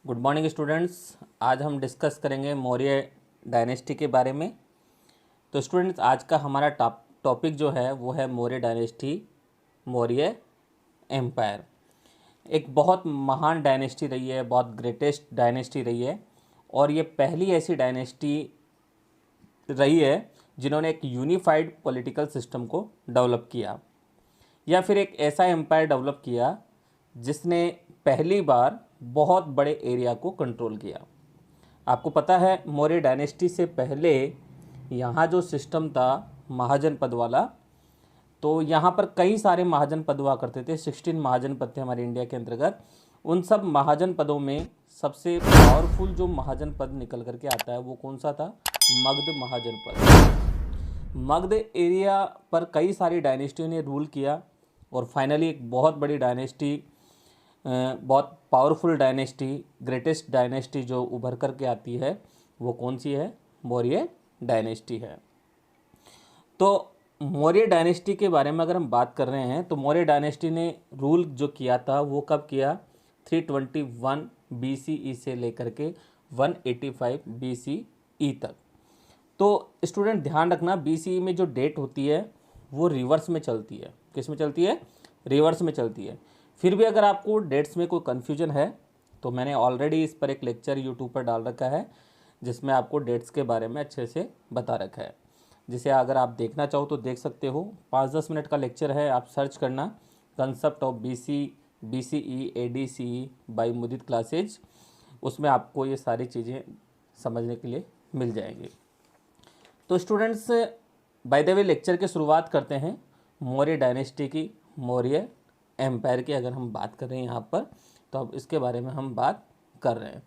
Good morning students. आज हम discuss करेंगे मौर्य डायनेस्टी के बारे में। तो स्टूडेंट्स, आज का हमारा टॉपिक जो है वो है मौर्य डायनेस्टी, मौर्य एम्पायर। एक बहुत महान डायनेस्टी रही है, बहुत ग्रेटेस्ट डायनेस्टी रही है, और ये पहली ऐसी डायनेस्टी रही है जिन्होंने एक यूनिफाइड पॉलिटिकल सिस्टम को डेवलप किया, या फिर एक ऐसा एम्पायर डेवलप किया जिसने पहली बार बहुत बड़े एरिया को कंट्रोल किया। आपको पता है मौर्य डायनेस्टी से पहले यहाँ जो सिस्टम था महाजनपद वाला, तो यहाँ पर कई सारे महाजनपद हुआ करते थे। 16 महाजनपद थे हमारे इंडिया के अंतर्गत। उन सब महाजनपदों में सबसे पावरफुल जो महाजनपद निकल करके आता है वो कौन सा था? मगध महाजनपद। मगध एरिया पर कई सारी डायनेस्टियों ने रूल किया और फाइनली एक बहुत बड़ी डायनेस्टी, बहुत पावरफुल डायनेस्टी, ग्रेटेस्ट डायनेस्टी जो उभर कर के आती है वो कौन सी है? मौर्य डायनेस्टी है। तो मौर्य डायनेस्टी के बारे में अगर हम बात कर रहे हैं तो मौर्य डायनेस्टी ने रूल जो किया था वो कब किया? 321 BCE से लेकर के 185 BCE तक। तो स्टूडेंट ध्यान रखना, BCE में जो डेट होती है वो रिवर्स में चलती है। किस में चलती है? रिवर्स में चलती है। फिर भी अगर आपको डेट्स में कोई कन्फ्यूजन है तो मैंने ऑलरेडी इस पर एक लेक्चर यूट्यूब पर डाल रखा है जिसमें आपको डेट्स के बारे में अच्छे से बता रखा है, जिसे अगर आप देखना चाहो तो देख सकते हो। 5-10 मिनट का लेक्चर है, आप सर्च करना concept of BCE ADCE by Mudit classes, उसमें आपको ये सारी चीज़ें समझने के लिए मिल जाएंगी। तो students, by the way lecture की शुरुआत करते हैं मौर्य डायनेस्टी की, मौर्य एम्पायर की अगर हम बात कर रहे हैं यहाँ पर, तो अब इसके बारे में हम बात कर रहे हैं।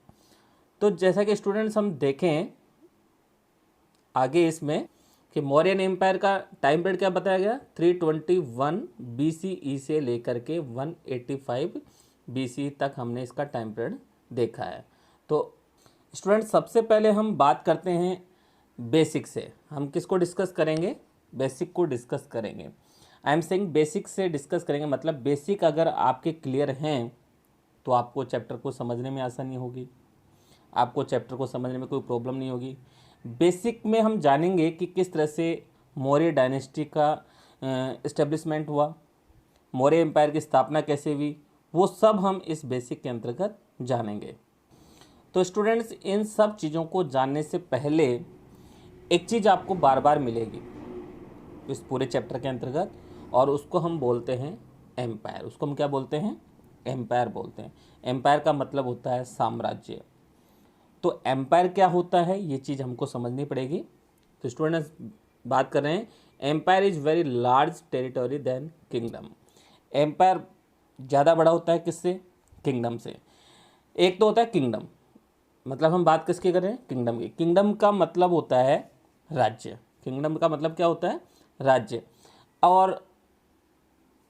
तो जैसा कि स्टूडेंट्स हम देखें आगे इसमें कि मौर्यन एम्पायर का टाइम पीरियड क्या बताया गया? 321 BCE से लेकर के 185 BCE तक हमने इसका टाइम पीरियड देखा है। तो स्टूडेंट्स, सबसे पहले हम बात करते हैं बेसिक से। हम किसको डिस्कस करेंगे? बेसिक को डिस्कस करेंगे। आई एम सेइंग बेसिक से डिस्कस करेंगे, मतलब बेसिक अगर आपके क्लियर हैं तो आपको चैप्टर को समझने में आसानी होगी, आपको चैप्टर को समझने में कोई प्रॉब्लम नहीं होगी। बेसिक में हम जानेंगे कि किस तरह से मौर्य डायनेस्टी का इस्टेब्लिशमेंट हुआ, मौर्य एम्पायर की स्थापना कैसे हुई, वो सब हम इस बेसिक के अंतर्गत जानेंगे। तो स्टूडेंट्स, इन सब चीज़ों को जानने से पहले एक चीज़ आपको बार बार मिलेगी इस पूरे चैप्टर के अंतर्गत, और उसको हम बोलते हैं एम्पायर। उसको हम क्या बोलते हैं? एम्पायर बोलते हैं। एम्पायर का मतलब होता है साम्राज्य। तो एम्पायर क्या होता है ये चीज़ हमको समझनी पड़ेगी। तो स्टूडेंट्स, बात कर रहे हैं empire is very large territory than kingdom. Empire ज़्यादा बड़ा होता है किससे? किंगडम से। एक तो होता है किंगडम, मतलब हम बात किसकी कर रहे हैं? किंगडम की। किंगडम का मतलब होता है राज्य। किंगडम का मतलब क्या होता है? राज्य। और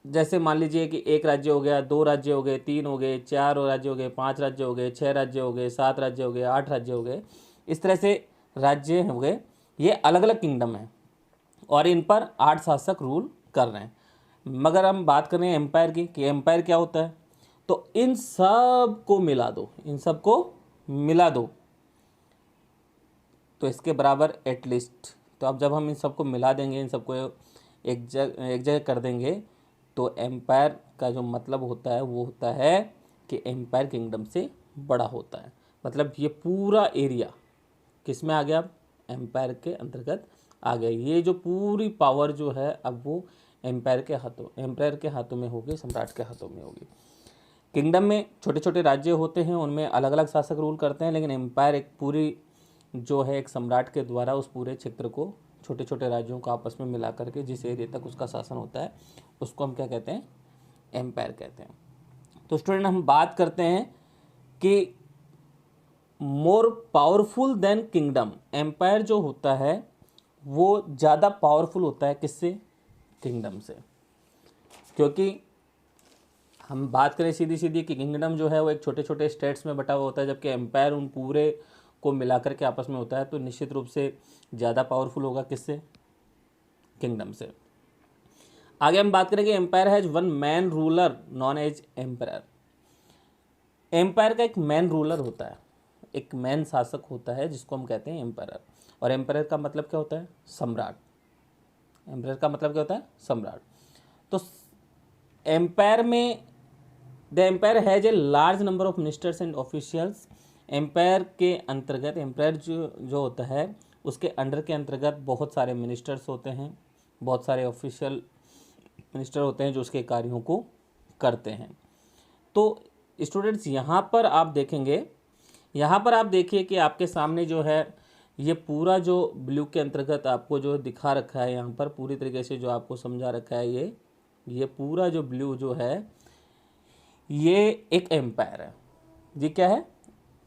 जैसे मान लीजिए कि एक राज्य हो गया, 2 राज्य हो गए, 3 हो गए, 4 राज्य हो गए, 5 राज्य हो गए, 6 राज्य हो गए, 7 राज्य हो गए, 8 राज्य हो गए, इस तरह से राज्य हो गए। ये अलग अलग किंगडम हैं और इन पर 8 शासक रूल कर रहे हैं। मगर हम बात कर रहे हैं एम्पायर की, कि एम्पायर क्या होता है, तो इन सब को मिला दो, इन सब को मिला दो तो इसके बराबर एटलीस्ट। तो अब जब हम इन सबको मिला देंगे, इन सबको एक जगह कर देंगे, तो एम्पायर का जो मतलब होता है वो होता है कि एम्पायर किंगडम से बड़ा होता है। मतलब ये पूरा एरिया किस में आ गया? एम्पायर के अंतर्गत आ गया। ये जो पूरी पावर जो है अब वो एम्पायर के हाथों में होगी, सम्राट के हाथों में होगी। किंगडम में छोटे छोटे राज्य होते हैं, उनमें अलग अलग शासक रूल करते हैं, लेकिन एम्पायर एक पूरी जो है एक सम्राट के द्वारा उस पूरे क्षेत्र को, छोटे छोटे राज्यों को आपस में मिला करके जिस एरिया तक उसका शासन होता है उसको हम क्या कहते हैं? एम्पायर कहते हैं। तो स्टूडेंट, हम बात करते हैं कि more powerful than kingdom. Empire जो होता है वो ज़्यादा पावरफुल होता है किससे? किंगडम से। क्योंकि हम बात करें सीधी सीधी कि किंगडम जो है वो एक छोटे छोटे स्टेट्स में बटा हुआ होता है, जबकि एम्पायर उन पूरे को मिलाकर के आपस में होता है। तो निश्चित रूप से ज़्यादा पावरफुल होगा किससे? किंगडम से। आगे हम बात करेंगे empire has one man ruler known as empire. Empire का एक मैन रूलर होता है, एक मैन शासक होता है जिसको हम कहते हैं एम्पायर। और एम्पायर का मतलब क्या होता है? सम्राट। एम्पायर का मतलब क्या होता है? सम्राट। तो एम्पायर में the empire has a large number of ministers and officials. Empire के अंतर्गत, एम्पायर जो होता है उसके अंडर के अंतर्गत बहुत सारे मिनिस्टर्स होते हैं, बहुत सारे ऑफिशियल मिनिस्टर होते हैं जो उसके कार्यों को करते हैं। तो स्टूडेंट्स यहाँ पर आप देखेंगे, यहाँ पर आप देखिए कि आपके सामने जो है ये पूरा जो ब्लू के अंतर्गत आपको जो दिखा रखा है, यहाँ पर पूरी तरीके से जो आपको समझा रखा है, ये पूरा जो ब्लू जो है ये एक एम्पायर है। ये क्या है?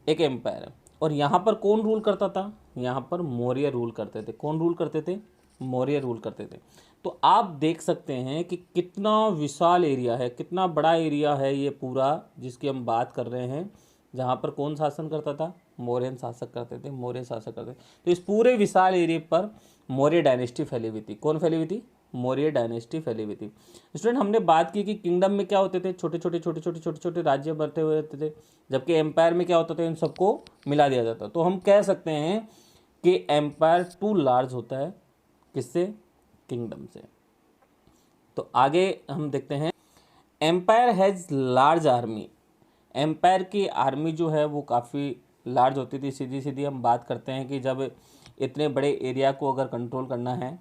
एक एम्पायर है। और यहाँ पर कौन रूल करता था? यहाँ पर मौर्य रूल करते थे। कौन रूल करते थे? मौर्य रूल करते थे। तो आप देख सकते हैं कि कितना विशाल एरिया है, कितना बड़ा एरिया है ये पूरा जिसकी हम बात कर रहे हैं, जहाँ पर कौन शासन करता था? मौर्यन शासक करते थे, मौर्य शासक करते थे। तो इस पूरे विशाल एरिया पर मौर्य डायनेस्टी फैली हुई थी। कौन फैली हुई थी? मौर्य डायनेस्टी फैली हुई थी। स्टूडेंट, हमने बात की कि किंगडम में क्या होते थे? छोटे छोटे राज्य बनते हुए रहते थे, जबकि एम्पायर में क्या होता था? इन सबको मिला दिया जाता। तो हम कह सकते हैं कि एम्पायर टू लार्ज होता है। किससे? किंगडम से। तो आगे हम देखते हैं, empire has large army. Empire की आर्मी जो है वो काफ़ी लार्ज होती थी। सीधी सीधी हम बात करते हैं कि जब इतने बड़े एरिया को अगर कंट्रोल करना है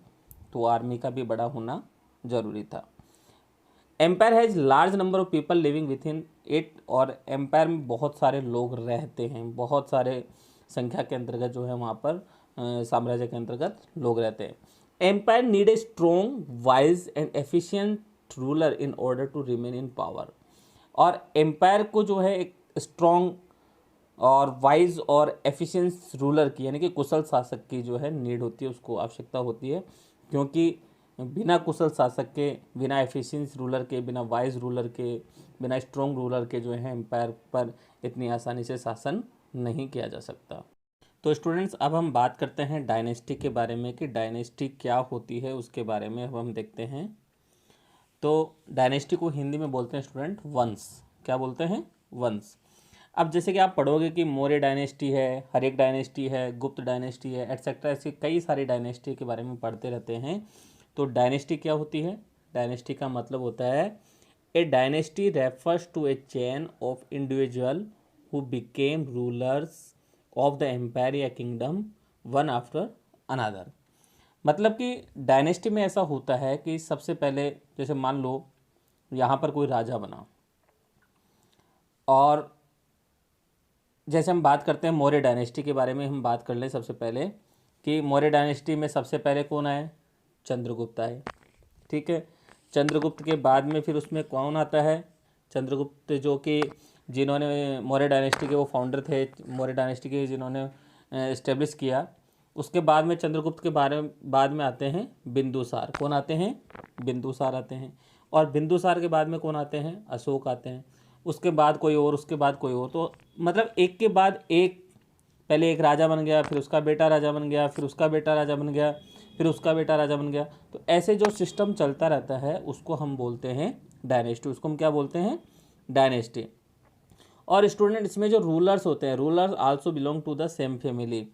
तो आर्मी का भी बड़ा होना ज़रूरी था। Empire has large number of people living within it. और एम्पायर में बहुत सारे लोग रहते हैं, बहुत सारे संख्या के अंतर्गत जो है वहाँ पर साम्राज्य के अंतर्गत लोग रहते हैं। Empire need a strong, wise and efficient ruler in order to remain in power. और एम्पायर को जो है एक स्ट्रॉन्ग और वाइज और एफिशिएंट रूलर की, यानी कि कुशल शासक की जो है नीड होती है, उसको आवश्यकता होती है। क्योंकि बिना कुशल शासक के, बिना एफिशिएंट रूलर के, बिना वाइज रूलर के, बिना स्ट्रॉन्ग रूलर के जो है एम्पायर पर इतनी आसानी से शासन नहीं किया जा सकता। तो स्टूडेंट्स, अब हम बात करते हैं डायनेस्टी के बारे में कि डायनेस्टी क्या होती है, उसके बारे में अब हम देखते हैं। तो डायनेस्टी को हिंदी में बोलते हैं स्टूडेंट वंश। क्या बोलते हैं? वंश। अब जैसे कि आप पढ़ोगे कि मौर्य डायनेस्टी है, हर्यक डायनेस्टी है, गुप्त डायनेस्टी है, एटसेट्रा, ऐसी कई सारी डायनेस्टी के बारे में पढ़ते रहते हैं। तो डायनेस्टी क्या होती है? डायनेस्टी का मतलब होता है a dynasty refers to a chain of individual who became rulers of the empire या किंगडम वन आफ्टर अनदर। मतलब कि डायनेस्टी में ऐसा होता है कि सबसे पहले जैसे मान लो यहाँ पर कोई राजा बना, और जैसे हम बात करते हैं मौर्य डायनेस्टी के बारे में, हम बात कर लें सबसे पहले कि मौर्य डायनेस्टी में सबसे पहले कौन आए? चंद्रगुप्त आए। ठीक है। चंद्रगुप्त के बाद में फिर उसमें कौन आता है? चंद्रगुप्त, जो कि जिन्होंने मौर्य डायनेस्टी के वो फाउंडर थे, मौर्य डायनेस्टी के जिन्होंने इस्टेब्लिश किया। उसके बाद में चंद्रगुप्त के बाद में आते हैं बिंदुसार। कौन आते हैं? बिंदुसार आते हैं। और बिंदुसार के बाद में कौन आते हैं? अशोक आते हैं। उसके बाद कोई और, उसके बाद कोई और। तो मतलब एक के बाद एक, पहले एक राजा बन गया, फिर उसका बेटा राजा बन गया, फिर उसका बेटा राजा बन गया, फिर उसका बेटा राजा बन गया। तो ऐसे जो सिस्टम चलता रहता है उसको हम बोलते हैं डायनेस्टी। उसको हम क्या बोलते हैं? डायनेस्टी। और स्टूडेंट, इसमें जो रूलर्स होते हैं, rulers also belong to the same family.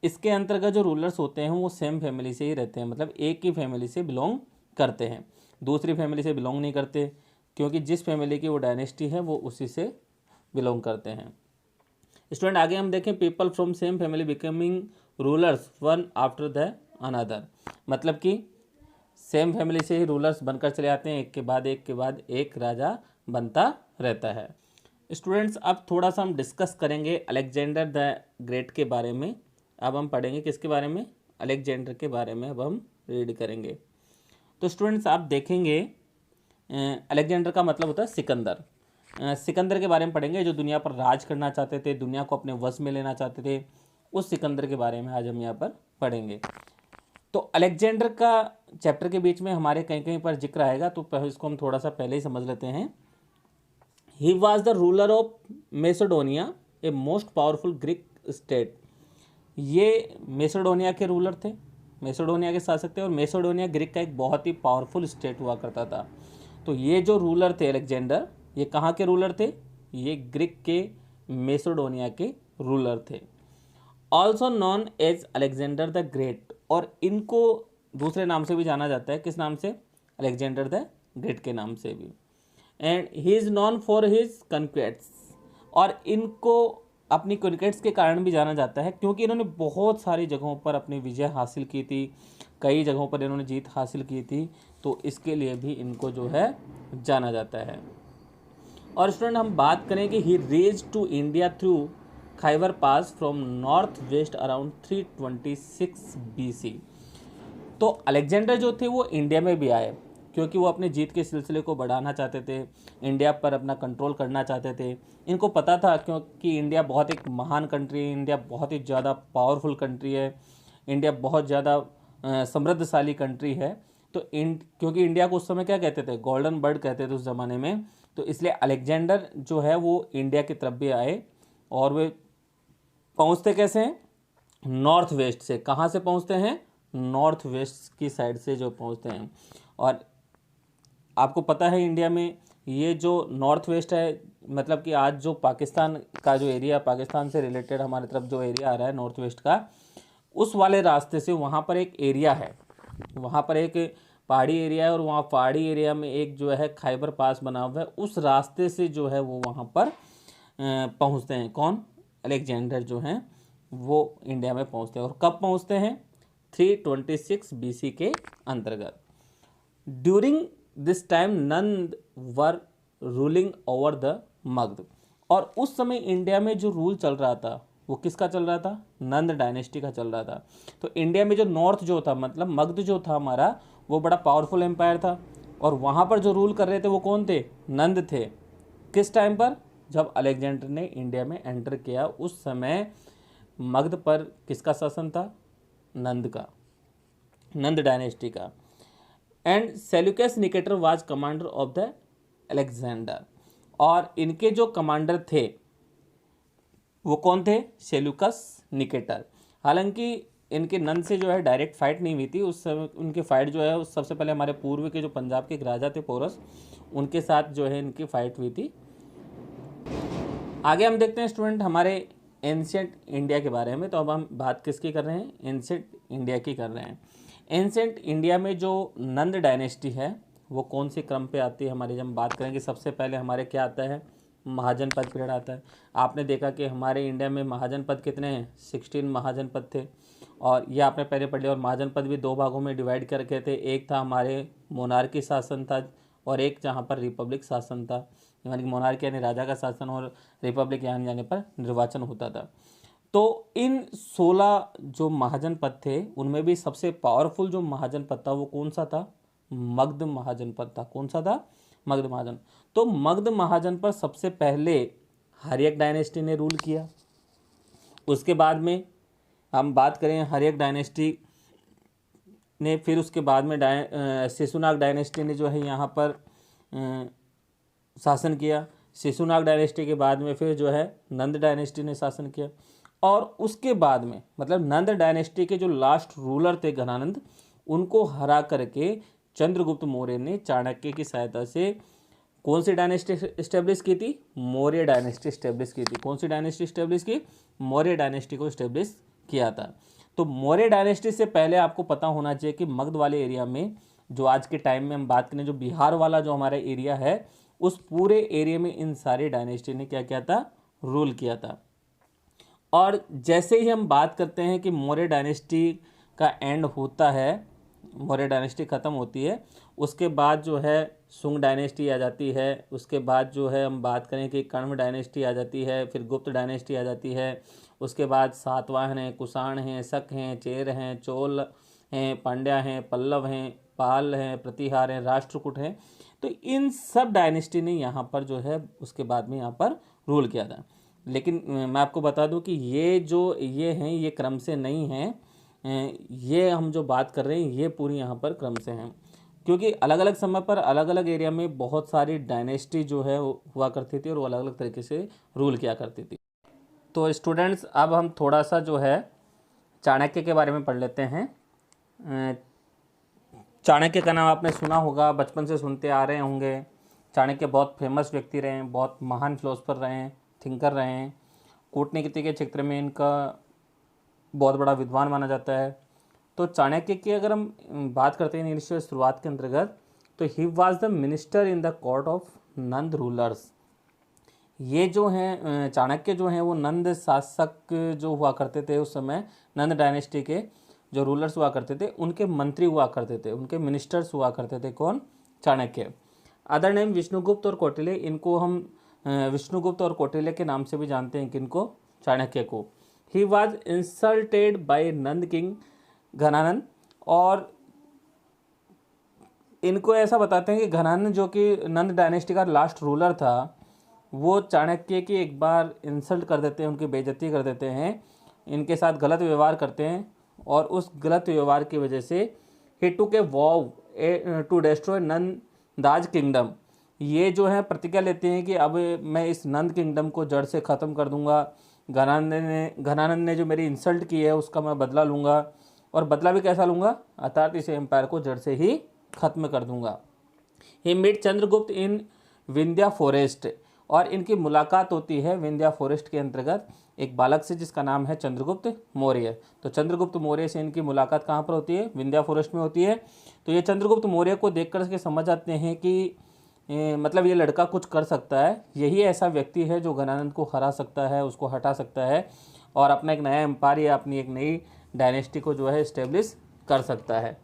इसके अंतर्गत जो रूलर्स होते हैं वो सेम फैमिली से ही रहते हैं, मतलब एक ही फैमिली से बिलोंग करते हैं, दूसरी फैमिली से बिलोंग नहीं करते, क्योंकि जिस फैमिली की वो डायनेस्टी है वो उसी से बिलोंग करते हैं। स्टूडेंट, आगे हम देखें, people from same family becoming rulers one after the another. मतलब कि सेम फैमिली से ही रूलर्स बनकर चले आते हैं, एक के बाद एक के बाद एक राजा बनता रहता है। स्टूडेंट्स, अब थोड़ा सा हम डिस्कस करेंगे अलेक्जेंडर द ग्रेट के बारे में। अब हम पढ़ेंगे किसके बारे में? अलेक्जेंडर के बारे में अब हम रीड करेंगे। तो स्टूडेंट्स, आप देखेंगे अलेक्जेंडर का मतलब होता है सिकंदर। सिकंदर के बारे में पढ़ेंगे, जो दुनिया पर राज करना चाहते थे, दुनिया को अपने वश में लेना चाहते थे, उस सिकंदर के बारे में आज हम यहाँ पर पढ़ेंगे। तो अलेक्जेंडर का चैप्टर के बीच में हमारे कहीं कहीं पर जिक्र आएगा, तो इसको हम थोड़ा सा पहले ही समझ लेते हैं। He was the ruler of Macedonia, a most powerful Greek state. ये मैसेडोनिया के रूलर थे, मैसेडोनिया के शासक थे, और मैसेडोनिया ग्रीक का एक बहुत ही पावरफुल स्टेट हुआ करता था। तो ये जो रूलर थे अलेक्जेंडर, ये कहाँ के रूलर थे? ये ग्रीक के मेसिडोनिया के रूलर थे। Also known as Alexander the Great, और इनको दूसरे नाम से भी जाना जाता है, किस नाम से? अलेक्जेंडर द ग्रेट के नाम से भी। And he is known for his conquests, और इनको अपनी कन्क्वेट्स के कारण भी जाना जाता है क्योंकि इन्होंने बहुत सारी जगहों पर अपनी विजय हासिल की थी, कई जगहों पर इन्होंने जीत हासिल की थी, तो इसके लिए भी इनको जो है जाना जाता है। और स्टूडेंट हम बात करें कि he raids to India through Khyber pass from north west around 326 BC। तो अलेक्जेंडर जो थे वो इंडिया में भी आए क्योंकि वो अपने जीत के सिलसिले को बढ़ाना चाहते थे, इंडिया पर अपना कंट्रोल करना चाहते थे। इनको पता था क्योंकि इंडिया बहुत एक महान कंट्री है, इंडिया बहुत ही ज़्यादा पावरफुल कंट्री है, इंडिया बहुत ज़्यादा समृद्धशाली कंट्री है। तो क्योंकि इंडिया को उस समय क्या कहते थे? गोल्डन बर्ड कहते थे उस ज़माने में। तो इसलिए अलेक्जेंडर जो है वो इंडिया की तरफ भी आए, और वे पहुँचते कैसे हैं? नॉर्थ वेस्ट से। कहाँ से पहुँचते हैं? नॉर्थ वेस्ट की साइड से जो पहुँचते हैं। और आपको पता है इंडिया में ये जो नॉर्थ वेस्ट है, मतलब कि आज जो पाकिस्तान का जो एरिया, पाकिस्तान से रिलेटेड हमारी तरफ जो एरिया आ रहा है नॉर्थ वेस्ट का, उस वाले रास्ते से वहाँ पर एक एरिया है, वहाँ पर एक पहाड़ी एरिया है, और वहाँ पहाड़ी एरिया में एक जो है खैबर पास बना हुआ है, उस रास्ते से जो है वो वहाँ पर पहुँचते हैं। कौन? अलेक्जेंडर जो हैं वो इंडिया में पहुँचते हैं। और कब पहुँचते हैं? 326 BC के अंतर्गत। During this time Nand were ruling over the Magadh, और उस समय इंडिया में जो रूल चल रहा था वो किसका चल रहा था? नंद डायनेस्टी का चल रहा था। तो इंडिया में जो नॉर्थ जो था, मतलब मगध जो था हमारा, वो बड़ा पावरफुल एम्पायर था, और वहाँ पर जो रूल कर रहे थे वो कौन थे? नंद थे। किस टाइम पर? जब अलेक्जेंडर ने इंडिया में एंटर किया, उस समय मगध पर किसका शासन था? नंद का, नंद डायनेस्टी का। And Seleucus Nicator was commander of the Alexander, और इनके जो कमांडर थे वो कौन थे? Seleucus Nicator. हालांकि इनके नंद से जो है डायरेक्ट फाइट नहीं हुई थी उस समय, उनकी फाइट जो है उस सबसे पहले हमारे पूर्व के जो पंजाब के एक राजा थे पोरस, उनके साथ जो है इनकी फाइट हुई थी। आगे हम देखते हैं स्टूडेंट हमारे एंशिएंट इंडिया के बारे में। तो अब हम बात किसकी कर रहे हैं? एंशिएंट इंडिया की कर रहे हैं। एंशिएंट इंडिया में जो नंद डायनेस्टी है वो कौन से क्रम पे आती है हमारी? जब हम बात करेंगे सबसे पहले हमारे क्या आता है? महाजनपद पीरियड आता है। आपने देखा कि हमारे इंडिया में महाजनपद कितने हैं? 16 महाजनपद थे, और ये आपने पहले पढ़ लिया। और महाजनपद भी दो भागों में डिवाइड कर रखे थे, एक था हमारे मोनार्की शासन था, और एक जहाँ पर रिपब्लिक शासन था, यानी कि मोनार्की यानी राजा का शासन, और रिपब्लिक यानी जाने पर निर्वाचन होता था। तो इन 16 जो महाजनपद थे उनमें भी सबसे पावरफुल जो महाजनपद था वो कौन सा था? मगध महाजनपद था। कौन सा था? मगध महाजन। तो मगध महाजन पर सबसे पहले हर्यक डायनेस्टी ने रूल किया। उसके बाद में हम बात करें हर्यक डायनेस्टी ने, फिर उसके बाद में शिशुनाग डायनेस्टी ने जो है यहाँ पर शासन किया। शिशुनाग डायनेस्टी के बाद में फिर जो है नंद डायनेस्टी ने शासन किया, और उसके बाद में मतलब नंद डायनेस्टी के जो लास्ट रूलर थे घनानंद, उनको हरा करके चंद्रगुप्त मौर्य ने चाणक्य की सहायता से कौन सी डायनेस्टी इस्टेब्लिश की थी? मौर्य डायनेस्टी इस्टेब्लिश की थी। कौन सी डायनेस्टी इस्टेब्लिश की? मौर्य डायनेस्टी को इस्टेब्लिश किया था। तो मौर्य डायनेस्टी से पहले आपको पता होना चाहिए कि मगध वाले एरिया में, जो आज के टाइम में हम बात करें जो बिहार वाला जो हमारा एरिया है, उस पूरे एरिया में इन सारी डायनेस्टी ने क्या किया था? रूल किया था। और जैसे ही हम बात करते हैं कि मौर्य डायनेस्टी का एंड होता है, मौर्य डायनेस्टी ख़त्म होती है, उसके बाद जो है सुंग डायनेस्टी आ जाती है। उसके बाद जो है हम बात करें कि कण्व डायनेस्टी आ जाती है, फिर गुप्त डायनेस्टी आ जाती है। उसके बाद सातवाहन हैं, कुषाण हैं, शक हैं, चेर हैं, चोल हैं, पांड्या हैं, पल्लव हैं, पाल हैं, प्रतिहार हैं, राष्ट्रकूट हैं। तो इन सब डायनेस्टी ने यहाँ पर जो है उसके बाद में यहाँ पर रूल किया था। लेकिन मैं आपको बता दूं कि ये हैं ये क्रम से नहीं हैं, ये हम जो बात कर रहे हैं ये पूरी यहाँ पर क्रम से हैं, क्योंकि अलग अलग समय पर अलग अलग एरिया में बहुत सारी डायनेस्टी जो है हुआ करती थी और वो अलग अलग तरीके से रूल किया करती थी। तो स्टूडेंट्स अब हम थोड़ा सा जो है चाणक्य के बारे में पढ़ लेते हैं। चाणक्य का नाम आपने सुना होगा, बचपन से सुनते आ रहे होंगे। चाणक्य बहुत फेमस व्यक्ति रहे हैं, बहुत महान फिलोसफर रहे हैं, थिंकर रहे हैं। कूटनीति के क्षेत्र में इनका बहुत बड़ा विद्वान माना जाता है। तो चाणक्य की अगर हम बात करते हैं इनिशियल शुरुआत के अंतर्गत, तो he was the minister in the court of Nand rulers. ये जो हैं चाणक्य जो हैं वो नंद शासक जो हुआ करते थे उस समय, नंद डायनेस्टी के जो रूलर्स हुआ करते थे उनके मंत्री हुआ करते थे, उनके मिनिस्टर्स हुआ करते थे। कौन? चाणक्य। अदर नेम विष्णुगुप्त और कौटिल्य, इनको हम विष्णुगुप्त और कौटिल्य के नाम से भी जानते हैं किनको? चाणक्य को। He was insulted by Nanda king Ghananand, और इनको ऐसा बताते हैं कि घनानंद जो कि नंद डायनेस्टी का लास्ट रूलर था, वो चाणक्य की एक बार इंसल्ट कर देते हैं, उनकी बेइज्जती कर देते हैं, इनके साथ गलत व्यवहार करते हैं, और उस गलत व्यवहार की वजह से ही टुक ए वॉव टू डिस्ट्रॉय नंदाज किंगडम। ये जो है प्रतिज्ञा लेते हैं कि अब मैं इस नंद किंगडम को जड़ से ख़त्म कर दूंगा। घनानंद ने जो मेरी इंसल्ट की है उसका मैं बदला लूँगा, और बदला भी कैसा लूँगा? अर्थात इस एम्पायर को जड़ से ही ख़त्म कर दूंगा। ही मीट चंद्रगुप्त इन विंध्या फॉरेस्ट, और इनकी मुलाकात होती है विंध्या फॉरेस्ट के अंतर्गत एक बालक से जिसका नाम है चंद्रगुप्त मौर्य। तो चंद्रगुप्त मौर्य से इनकी मुलाकात कहाँ पर होती है? विंध्या फॉरेस्ट में होती है। तो ये चंद्रगुप्त मौर्य को देखकर के समझ आते हैं कि मतलब ये लड़का कुछ कर सकता है, यही ऐसा व्यक्ति है जो घनानंद को हरा सकता है, उसको हटा सकता है, और अपना एक नया एम्पायर या अपनी एक नई डायनेस्टी को जो है इस्टेब्लिश कर सकता है।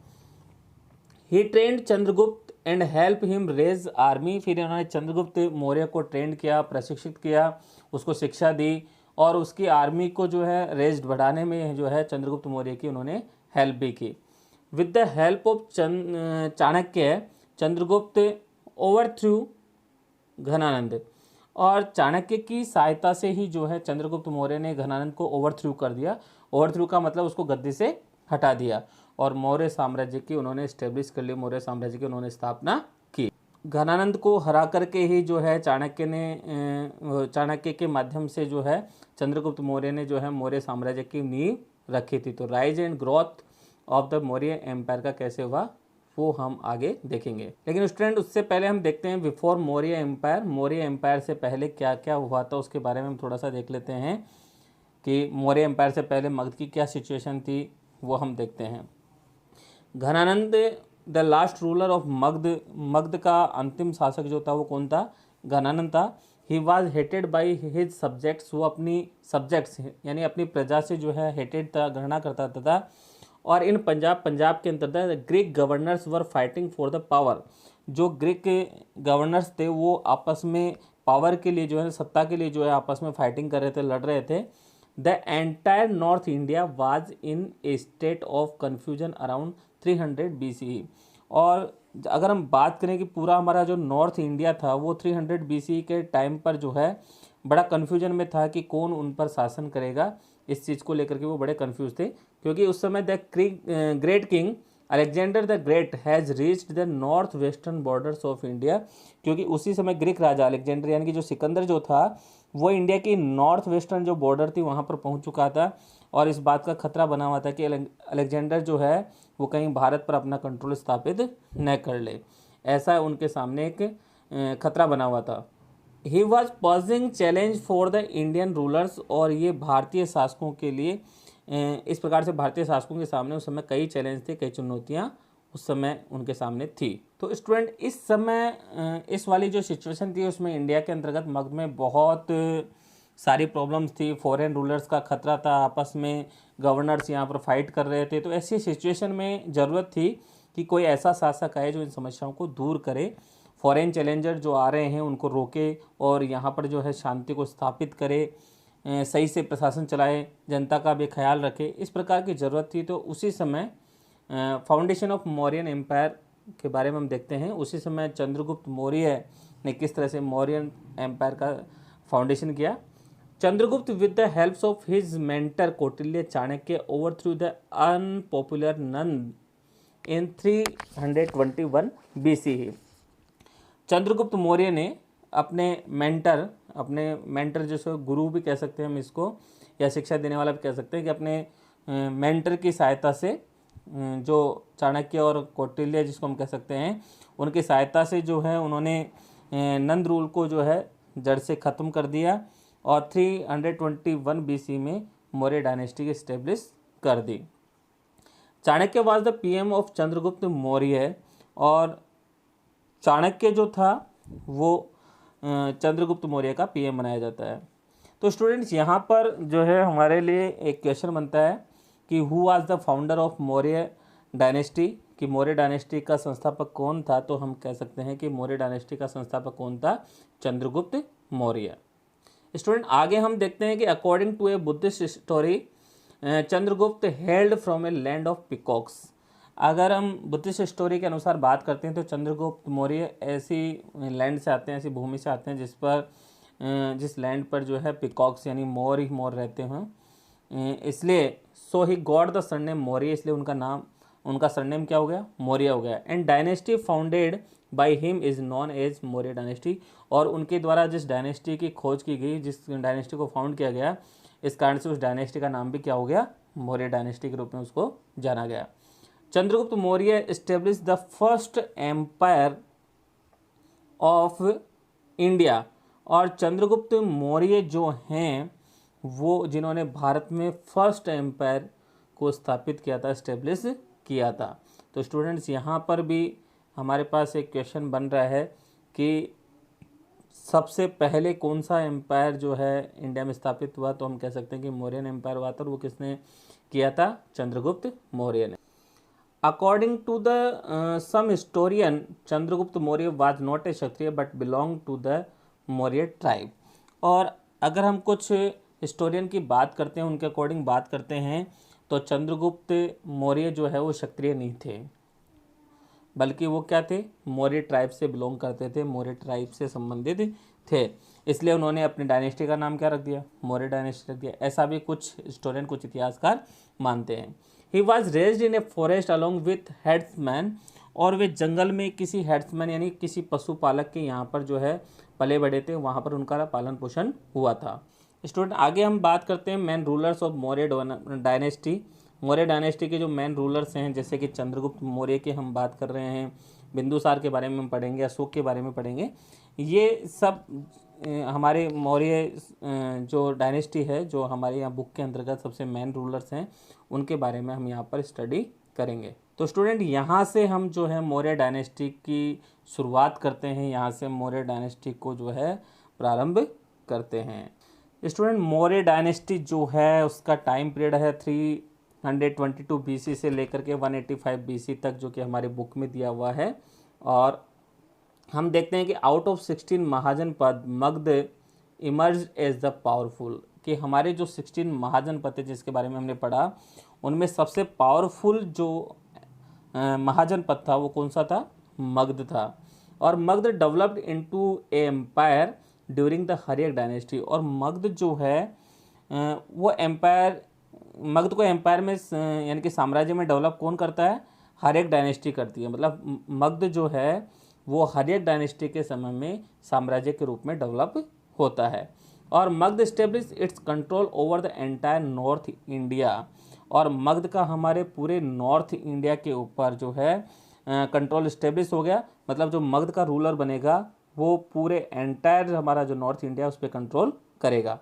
He trained Chandragupta and help him raise army, फिर इन्होंने चंद्रगुप्त मौर्य को ट्रेंड किया, प्रशिक्षित किया, उसको शिक्षा दी, और उसकी आर्मी को जो है रेज्ड बढ़ाने में जो है चंद्रगुप्त मौर्य की उन्होंने हेल्प भी की। With the help of Chanakya Chandragupta overthrew Ghananand, और चाणक्य की सहायता से ही जो है चंद्रगुप्त मौर्य ने घनानंद को ओवरथ्रू कर दिया। ओवरथ्रू का मतलब उसको गद्दी से हटा दिया, और मौर्य साम्राज्य की उन्होंने इस्टेब्लिश कर ली, मौर्य साम्राज्य की उन्होंने स्थापना की। घनानंद को हरा करके ही जो है चाणक्य के माध्यम से जो है चंद्रगुप्त मौर्य ने जो है मौर्य साम्राज्य की नींव रखी थी। तो rise and growth of the Maurya empire का कैसे हुआ वो हम आगे देखेंगे, लेकिन स्टूडेंट उससे पहले हम देखते हैं before Maurya empire, Maurya empire से पहले क्या क्या हुआ था उसके बारे में हम थोड़ा सा देख लेते हैं कि मौर्य एम्पायर से पहले मगध की क्या सिचुएशन थी, वो हम देखते हैं। Ghananand the last ruler of Magadha, Magadha का अंतिम शासक जो था वो कौन था? घनानंद था। He was hated by his subjects, वो अपनी सब्जेक्ट्स यानी अपनी प्रजा से जो है हेटेड था, घृणा करता था। और इन पंजाब के अंतर्गत Greek governors were fighting for the power, जो ग्रीक गवर्नर्स थे वो आपस में पावर के लिए जो है, सत्ता के लिए जो है आपस में फाइटिंग कर रहे थे, लड़ रहे थे। The entire north India was in A state of confusion around 300 BCE। और अगर हम बात करें कि पूरा हमारा जो नॉर्थ इंडिया था वो 300 BCE के टाइम पर जो है बड़ा कन्फ्यूजन में था कि कौन उन पर शासन करेगा। इस चीज़ को लेकर के वो बड़े कन्फ्यूज थे, क्योंकि उस समय the great king Alexander the great has reached the north western borders of India, क्योंकि उसी समय ग्रीक राजा अलेक्जेंडर यानी कि जो सिकंदर जो था वो इंडिया की नॉर्थ वेस्टर्न जो बॉर्डर थी वहाँ पर पहुँच चुका था, और इस बात का खतरा बना हुआ था कि अलेक्जेंडर जो है वो कहीं भारत पर अपना कंट्रोल स्थापित न कर ले, ऐसा उनके सामने एक खतरा बना हुआ था। He was pausing challenge for the Indian rulers, और ये भारतीय शासकों के लिए इस प्रकार से भारतीय शासकों के सामने उस समय कई चैलेंज थे, कई चुनौतियाँ उस समय उनके सामने थी। तो स्टूडेंट इस समय इस वाली जो सिचुएशन थी उसमें इंडिया के अंतर्गत मगध में बहुत सारी प्रॉब्लम्स थी, फॉरेन रूलर्स का खतरा था, आपस में गवर्नर्स यहाँ पर फाइट कर रहे थे। तो ऐसी सिचुएशन में ज़रूरत थी कि कोई ऐसा शासक आए जो इन समस्याओं को दूर करे, फॉरेन चैलेंजर जो आ रहे हैं उनको रोके, और यहाँ पर जो है शांति को स्थापित करे, सही से प्रशासन चलाए, जनता का भी ख्याल रखे, इस प्रकार की ज़रूरत थी। तो उसी समय फाउंडेशन ऑफ मौर्यन एम्पायर के बारे में हम देखते हैं। उसी समय चंद्रगुप्त मौर्य ने किस तरह से मौर्यन एम्पायर का फाउंडेशन किया। Chandragupta with the helps of his mentor Kautilya Chanakya overthrew the unpopular Nanda in 321 BCE। Chandragupta Maurya ने अपने मेंटर जैसे गुरु भी कह सकते हैं हम इसको, या शिक्षा देने वाला भी कह सकते हैं, कि अपने मेंटर की सहायता से जो चाणक्य और कौटिल्य जिसको हम कह सकते हैं उनकी सहायता से जो है उन्होंने नंद रूल को जो है जड़ से ख़त्म कर दिया, और 321 BC में मौर्य डायनेस्टी की स्टेब्लिश कर दी। Chanakya was the PM of Chandragupta Maurya, और चाणक्य जो था वो चंद्रगुप्त मौर्य का पीएम बनाया जाता है। तो स्टूडेंट्स यहाँ पर जो है हमारे लिए एक क्वेश्चन बनता है कि who was the founder of Maurya dynasty, कि मौर्य डायनेस्टी का संस्थापक कौन था। तो हम कह सकते हैं कि मौर्य डायनेस्टी का संस्थापक कौन था, चंद्रगुप्त मौर्य। स्टूडेंट आगे हम देखते हैं कि according to a Buddhist story Chandragupta hailed from a land of peacocks. अगर हम बुद्धिस्ट स्टोरी के अनुसार बात करते हैं तो चंद्रगुप्त मौर्य ऐसी लैंड से आते हैं, ऐसी भूमि से आते हैं जिस लैंड पर जो है पिकॉक्स यानी मोर ही मोर रहते हैं, इसलिए so he got the surname Maurya, इसलिए उनका सरनेम क्या हो गया, मौर्य हो गया। And dynasty founded by him is known as Maurya dynasty, और उनके द्वारा जिस डायनेस्टी की खोज की गई, जिस डायनेस्टी को फाउंड किया गया, इस कारण से उस डायनेस्टी का नाम भी क्या हो गया, मौर्य डायनेस्टी के रूप में उसको जाना गया। Chandragupta Maurya establish the first empire of India, और चंद्रगुप्त मौर्य जो हैं वो जिन्होंने भारत में फर्स्ट एम्पायर को स्थापित किया था, एस्टेब्लिश किया था। तो स्टूडेंट्स यहाँ पर भी हमारे पास एक क्वेश्चन बन रहा है कि सबसे पहले कौन सा एम्पायर जो है इंडिया में स्थापित हुआ। तो हम कह सकते हैं कि मौर्यन एम्पायर हुआ था, और वो किसने किया था, चंद्रगुप्त मौर्य ने। According to the some historian Chandragupta Maurya was not a Kshatriya but belong to the Maurya tribe. और अगर हम कुछ हिस्टोरियन की बात करते हैं, उनके अकॉर्डिंग बात करते हैं, तो चंद्रगुप्त मौर्य जो है वो क्षत्रिय नहीं थे, बल्कि वो क्या थे, मौर्य ट्राइब से बिलोंग करते थे, मौर्य ट्राइब से संबंधित थे। इसलिए उन्होंने अपनी डायनेस्टी का नाम क्या रख दिया, मौर्य डायनेस्टी रख दिया। ऐसा भी कुछ हिस्टोरियन, कुछ इतिहासकार मानते हैं। He was raised in a forest along with headsman, और वे जंगल में किसी हेड्समैन यानी किसी पशुपालक के यहाँ पर जो है पले बड़े थे, वहाँ पर उनका पालन पोषण हुआ था। स्टूडेंट आगे हम बात करते हैं man rulers of Maurya dynasty. Maurya dynasty के जो मेन रूलर्स हैं, जैसे कि चंद्रगुप्त मौर्य की हम बात कर रहे हैं, बिंदुसार के बारे में हम पढ़ेंगे, अशोक के बारे में पढ़ेंगे। ये सब हमारे मौर्य जो डायनेस्टी है, जो हमारे यहाँ बुक के अंतर्गत सबसे मेन रूलर्स हैं, उनके बारे में हम यहाँ पर स्टडी करेंगे। तो स्टूडेंट यहाँ से हम जो है मौर्य डायनेस्टी की शुरुआत करते हैं, यहाँ से मौर्य डायनेस्टी को जो है प्रारंभ करते हैं। स्टूडेंट मौर्य डायनेस्टी जो है उसका टाइम पीरियड है 322 BC से लेकर के 185 BC तक, जो कि हमारे बुक में दिया हुआ है। और हम देखते हैं कि out of 16 mahajanapada Magadha emerge as the powerful, कि हमारे जो 16 महाजनपद थे जिसके बारे में हमने पढ़ा, उनमें सबसे पावरफुल जो महाजनपद था वो कौन सा था, मगध था। और Magadha developed into a empire during the Haryanka dynasty, और मगध जो है वो एम्पायर, मगध को एम्पायर में यानी कि साम्राज्य में डेवलप कौन करता है, हर्यक डायनेस्टी करती है। मतलब मगध जो है वो हर्यक डायनेस्टी के समय में साम्राज्य के रूप में डेवलप होता है। और Magadh establish it's control over the entire north India, और मगध का हमारे पूरे नॉर्थ इंडिया के ऊपर जो है कंट्रोल स्टेब्लिश हो गया। मतलब जो मगध का रूलर बनेगा वो पूरे एंटायर हमारा जो नॉर्थ इंडिया उस पर कंट्रोल करेगा।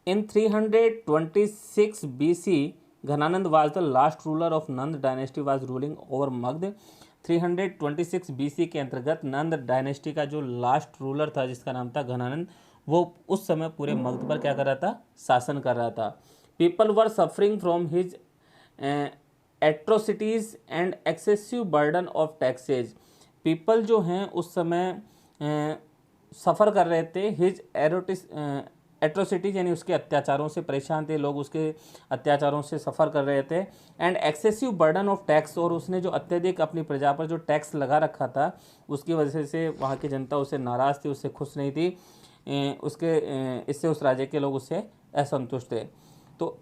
In 326 BC Ghananand was the last ruler of Nanda dynasty was ruling over Magadha. 326 BC के अंतर्गत नंद डायनेस्टी का जो लास्ट रूलर था जिसका नाम था घनानंद, वो उस समय पूरे मगध पर क्या कर रहा था, शासन कर रहा था। People were suffering from his atrocities and excessive burden of taxes. People जो हैं उस समय सफ़र कर रहे थे, हिज एट्रोसिटीज यानी उसके अत्याचारों से परेशान थे लोग, उसके अत्याचारों से सफ़र कर रहे थे। And excessive burden of tax, और उसने जो अत्यधिक अपनी प्रजा पर जो टैक्स लगा रखा था उसकी वजह से वहाँ की जनता उससे नाराज़ थी, उससे खुश नहीं थी, इससे उस राज्य के लोग उससे असंतुष्ट थे। तो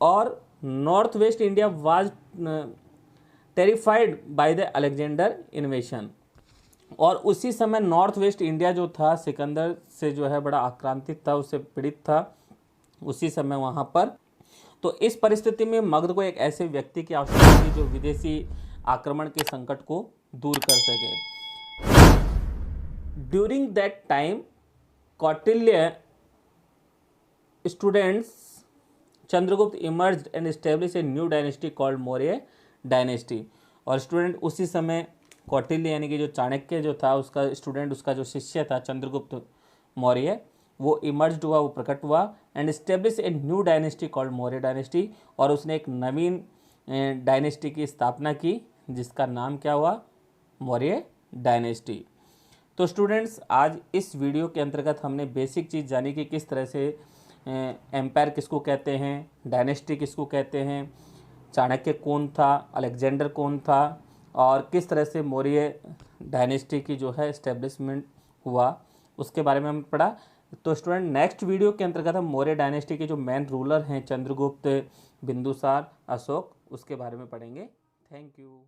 और north west India was terrified by the Alexander इन्वेशन, और उसी समय नॉर्थ वेस्ट इंडिया जो था सिकंदर से जो है बड़ा आक्रांतित था, उससे पीड़ित था उसी समय वहाँ पर। तो इस परिस्थिति में मगध को एक ऐसे व्यक्ति की आवश्यकता थी जो विदेशी आक्रमण के संकट को दूर कर सके। During that time Kautilya students, Chandragupta emerged and establish a new dynasty called Maurya dynasty. और स्टूडेंट उसी समय कौटिल्य यानी कि जो चाणक्य जो था उसका स्टूडेंट, उसका जो शिष्य था चंद्रगुप्त मौर्य, वो इमर्ज्ड हुआ, वो प्रकट हुआ and establish a new dynasty called Maurya dynasty. और उसने एक नवीन डायनेस्टी की स्थापना की जिसका नाम क्या हुआ, मौर्य डायनेस्टी। तो स्टूडेंट्स, आज इस वीडियो के अंतर्गत हमने बेसिक चीज़ जानी कि किस तरह से एम्पायर किसको कहते हैं, डायनेस्टी किसको कहते हैं, चाणक्य कौन था, अलेक्जेंडर कौन था, और किस तरह से मौर्य डायनेस्टी की जो है इस्टेब्लिशमेंट हुआ, उसके बारे में हमने पढ़ा। तो स्टूडेंट, नेक्स्ट वीडियो के अंतर्गत हम मौर्य डायनेस्टी के जो मेन रूलर हैं चंद्रगुप्त, बिंदुसार, अशोक, उसके बारे में पढ़ेंगे। Thank you.